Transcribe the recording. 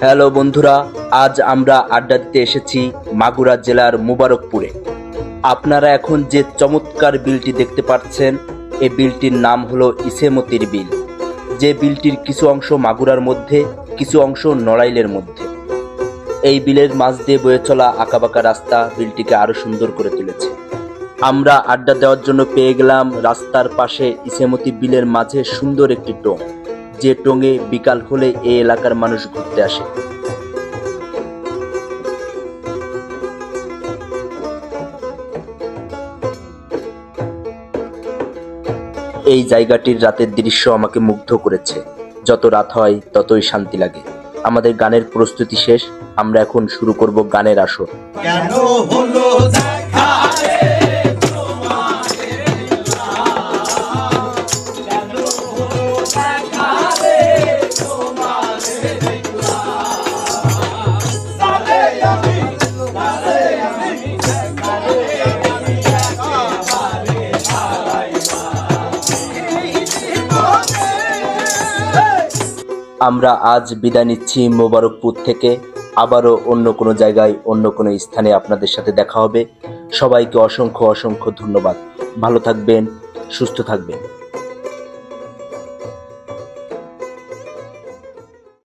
Hello বন্ধুরা, আজ আমরা আড্ডা দিতে এসেছি মাগুরা জেলার মুবারকপুরে। আপনারা এখন যে চমৎকার বিলটি দেখতে পাচ্ছেন, এই বিলটির নাম হলো ইসেমতির বিল। যে বিলটির কিছু অংশ মাগুরার মধ্যে, কিছু অংশ নড়াইলের মধ্যে। এই বিলের মাঝ দিয়ে বয়ে চলা আঁকাবাঁকা রাস্তা বিলটিকে আরো সুন্দর করে তুলেছে। আমরা আড্ডা দেওয়ার জন্য পেয়ে গেলাম রাস্তার পাশে ইসেমতি বিলের মাঝে সুন্দর একটি টোং, যে টোঙে বিকাল হলে এই এলাকার মানুষ ঘুরতে আসে। এই জায়গাটির রাতের দৃশ্য আমাকে মুগ্ধ করেছে। যত রাত হয় ততই শান্তি লাগে। আমাদের গানের প্রস্তুতি শেষ, আমরা এখন শুরু করব গানের আসর। কেন হলো দেখা রে আমরা আজ বিদায় নিচ্ছি মোবারকপুর থেকে। আবারও অন্য কোনো জায়গায়, অন্য কোনো স্থানে আপনাদের সাথে দেখা হবে। সবাইকে অসংখ্য অসংখ্য ধন্যবাদ। ভালো থাকবেন, সুস্থ থাকবেন।